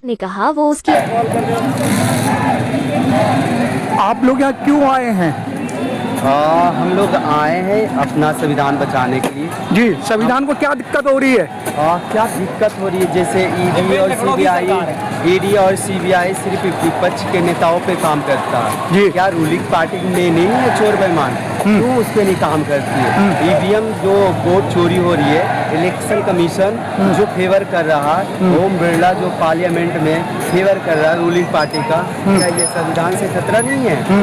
ने कहा वो उसकी आप लोग यहाँ क्यों आए हैं? हम लोग आए हैं अपना संविधान बचाने के लिए। जी, संविधान को क्या दिक्कत हो रही है? क्या दिक्कत हो रही है, जैसे ईडी और सीबीआई सिर्फ विपक्ष के नेताओं पे काम करता है। जी। क्या रूलिंग पार्टी में नहीं है चोर बेईमान, क्यों उस पे नहीं काम करती है? ईवीएम जो वोट चोरी हो रही है, इलेक्शन कमीशन जो फेवर कर रहा है, ओम बिरला जो पार्लियामेंट में फेवर कर रहा है रूलिंग पार्टी का, क्या ये संविधान से खतरा नहीं है? तो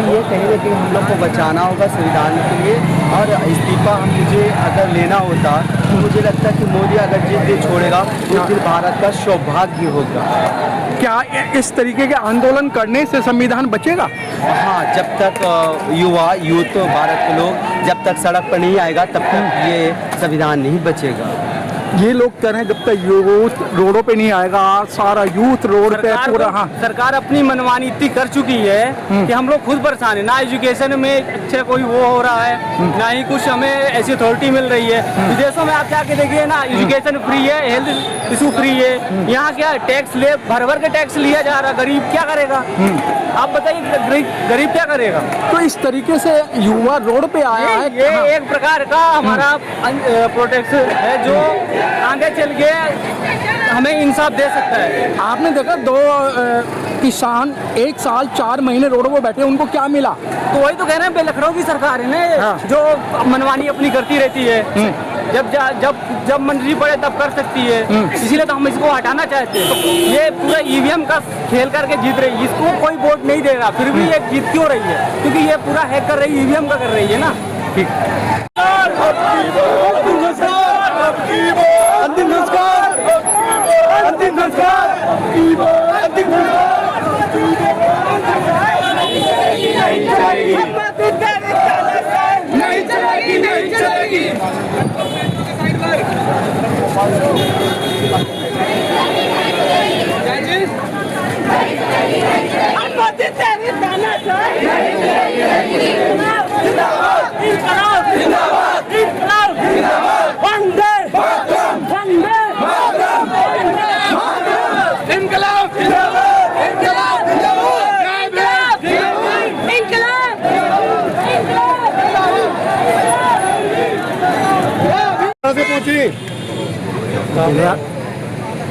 ये कहीं ना कहीं हम लोग को बचाना होगा संविधान के लिए। और इस्तीफा मुझे अगर लेना होता तो मुझे लगता है कि मोदी अगर जिस दिन छोड़ेगा उस दिन भारत का सौभाग्य होगा। क्या इस तरीके के आंदोलन करने से संविधान बचेगा? हाँ, जब तक यूथ भारत के लोग जब तक सड़क पर नहीं आएगा तब तक ये संविधान नहीं बचेगा। ये लोग कह रहे हैं जब तक यूथ रोडों पे नहीं आएगा, सारा यूथ रोड पे पूरा। हाँ, सरकार अपनी मनमानी इतनी कर चुकी है कि हम लोग खुद परेशान है। ना एजुकेशन में अच्छे कोई वो हो रहा है, ना ही कुछ हमें ऐसी अथॉरिटी मिल रही है। विदेशों में आप जाके देखिए ना, एजुकेशन फ्री है, हेल्थ इशू फ्री है। यहाँ क्या टैक्स भर भर के टैक्स लिया जा रहा, गरीब क्या करेगा? आप बताइए, गरीब क्या करेगा? तो इस तरीके से युवा रोड पे आया है। ये एक प्रकार का हमारा प्रोटेक्ट है जो आगे चल के हमें इंसाफ दे सकता है। आपने देखा दो किसान 1 साल 4 महीने रोडों पे बैठे, उनको क्या मिला? तो वही तो कह रहे हैं, लखनऊ की सरकार है ना। हाँ। जो मनमानी अपनी करती रहती है, जब मंजूरी पड़े तब कर सकती है, इसीलिए तो हम इसको हटाना चाहते हैं। तो ये पूरा ईवीएम का खेल करके जीत रही है, इसको कोई वोट नहीं दे रहा, फिर भी ये जीत क्यों रही है? क्योंकि ये पूरा हैक कर रही है, ईवीएम का कर रही है ना। ठीक। अंतिम संस्कार, अंतिम संस्कार, अंतिम संस्कार। नहीं चलेगी, नहीं चलेगी, नहीं चलेगी।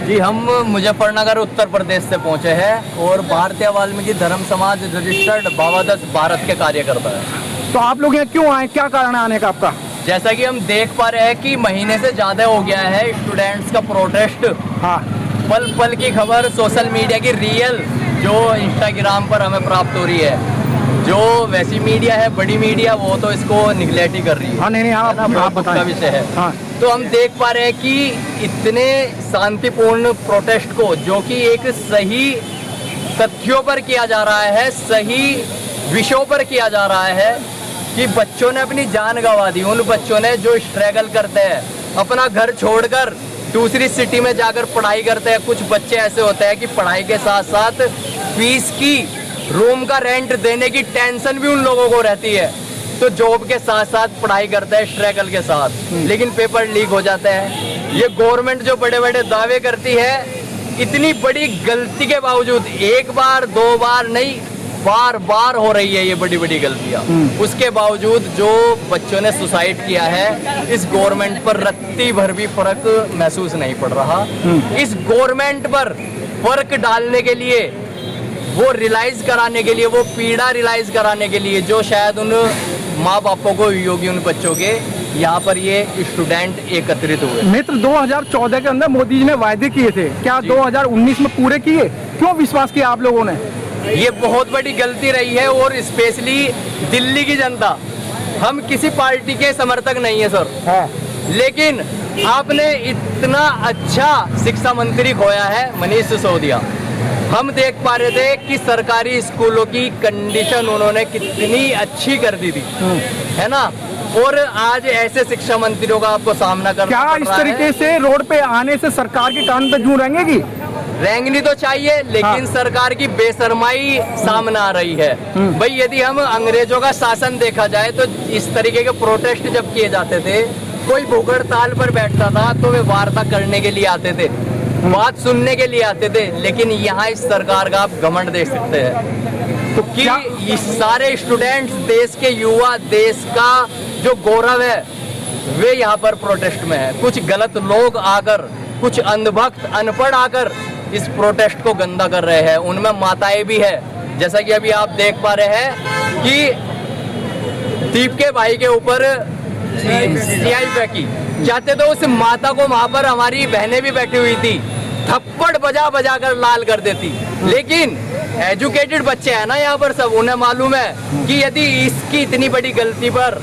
जी, हम मुजफ्फरनगर उत्तर प्रदेश से पहुंचे हैं और भारतीय वाल्मीकि धर्म समाज रजिस्टर्ड भावादत्त भारत के कार्यकर्ता है। तो आप लोग यहाँ क्यों आए, क्या कारण है आने का आपका? जैसा कि हम देख पा रहे हैं कि महीने से ज़्यादा हो गया है स्टूडेंट्स का प्रोटेस्ट। हाँ, पल पल की खबर सोशल मीडिया की रियल जो इंस्टाग्राम पर हमें प्राप्त हो रही है। जो वैसी मीडिया है, बड़ी मीडिया, वो तो इसको निगलेक्ट ही कर रही है। हाँ, नहीं, आप बताएं। का विषय है। हाँ। तो हम देख पा रहे हैं कि इतने शांतिपूर्ण प्रोटेस्ट को, जो कि एक सही तथ्यों पर किया जा रहा है, सही विषयों पर किया जा रहा है, कि बच्चों ने अपनी जान गंवा दी। उन बच्चों ने जो स्ट्रगल करते हैं, अपना घर छोड़कर दूसरी सिटी में जाकर पढ़ाई करते हैं। कुछ बच्चे ऐसे होते हैं कि पढ़ाई के साथ साथ फीस की, रूम का रेंट देने की टेंशन भी उन लोगों को रहती है, तो जॉब के साथ साथ पढ़ाई करते हैं स्ट्रगल के साथ, लेकिन पेपर लीक हो जाते हैं। ये गवर्नमेंट जो बड़े बड़े दावे करती है, इतनी बड़ी गलती के बावजूद, एक बार 2 बार नहीं, बार बार हो रही है ये बड़ी बड़ी गलतियां। उसके बावजूद जो बच्चों ने सुसाइड किया है, इस गवर्नमेंट पर रत्ती भर भी फर्क महसूस नहीं पड़ रहा। इस गवर्नमेंट पर फर्क डालने के लिए, वो रियलाइज कराने के लिए, वो पीड़ा रियलाइज कराने के लिए, जो शायद उन माँ बापों को योगी, उन बच्चों के, यहाँ पर ये स्टूडेंट एकत्रित हुए। मित्र, 2014 के अंदर मोदी जी ने वायदे किए थे, क्या 2019 में पूरे किए? क्यों विश्वास किया आप लोगों ने? ये बहुत बड़ी गलती रही है, और स्पेशली दिल्ली की जनता, हम किसी पार्टी के समर्थक नहीं है सर। हाँ। लेकिन आपने इतना अच्छा शिक्षा मंत्री खोया है, मनीष सिसोदिया। हम देख पा रहे थे कि सरकारी स्कूलों की कंडीशन उन्होंने कितनी अच्छी कर दी थी, है ना। और आज ऐसे शिक्षा मंत्रियों का आपको सामना करना क्या इस तरीके से रोड पे आने से सरकार के कान पे जूं रहेंगी? रेंगनी तो चाहिए, लेकिन हाँ। सरकार की बेशर्माई सामने आ रही है। भाई, यदि हम अंग्रेजों का शासन देखा जाए तो इस तरीके के प्रोटेस्ट जब किए जाते थे, कोई भूख हड़ताल पर बैठता था तो वे वार्ता करने के लिए आते थे। बात सुनने के लिए आते थे, लेकिन यहाँ इस सरकार का आप घमंड देख सकते हैं तो कि क्या ये सारे स्टूडेंट्स, देश के युवा, देश का जो गौरव है वे यहाँ पर प्रोटेस्ट में है। कुछ गलत लोग आकर, कुछ अंधभक्त अनपढ़ आकर इस प्रोटेस्ट को गंदा कर रहे हैं। उनमें माताएं भी है, जैसा कि अभी आप देख पा रहे हैं कि दीप के भाई के ऊपर सियाई फेंकी चाहते तो उस माता को वहां पर हमारी बहनें भी बैठी हुई थी, थप्पड़ बजा बजा कर लाल कर देती। लेकिन एजुकेटेड बच्चे हैं ना यहाँ पर सब, उन्हें मालूम है कि यदि इसकी इतनी बड़ी गलती पर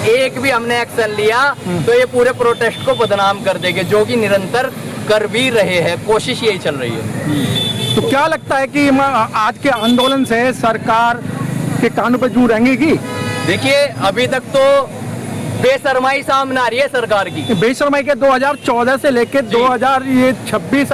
एक भी हमने एक्शन लिया तो ये पूरे प्रोटेस्ट को बदनाम कर देंगे, जो कि निरंतर कर भी रहे हैं। कोशिश यही चल रही है। तो क्या लगता है कि आज के आंदोलन से सरकार के कानों पर जू रहेंगी? देखिए, अभी तक तो बेशर्माई सामने आ रही है सरकार की। बेशर्माई के 2014 से लेकर 2026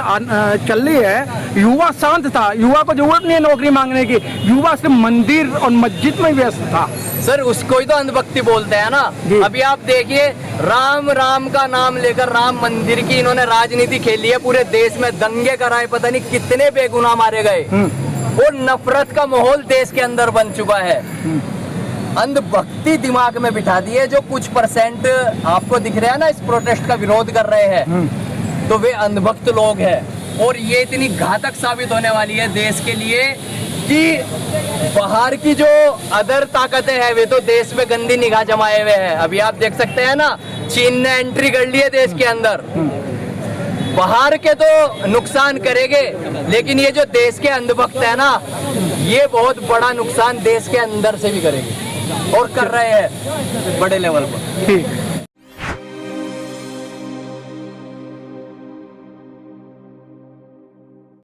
चल रही है। युवा शांत था, युवा को जरूरत नहीं है नौकरी मांगने की, युवा सिर्फ मंदिर और मस्जिद में व्यस्त था। सर, उसको ही तो अंधभक्ति बोलते हैं ना। अभी आप देखिए, राम राम का नाम लेकर राम मंदिर की इन्होंने राजनीति खेली है, पूरे देश में दंगे कराए, पता नहीं कितने बेगुनाह मारे गए। और नफरत का माहौल देश के अंदर बन चुका है। अंधभक्ति दिमाग में बिठा दी है। जो कुछ परसेंट आपको दिख रहे हैं ना इस प्रोटेस्ट का विरोध कर रहे हैं, तो वे अंधभक्त लोग हैं। और ये इतनी घातक साबित होने वाली है देश के लिए कि बाहर की जो अदर ताकतें हैं वे तो देश में गंदी निगाह जमाए हुए हैं। अभी आप देख सकते हैं ना, चीन ने एंट्री कर ली है देश के अंदर। बाहर के तो नुकसान करेंगे, लेकिन ये जो देश के अंधभक्त है ना, ये बहुत बड़ा नुकसान देश के अंदर से भी करेंगे और कर रहे हैं बड़े लेवल पर। ठीक।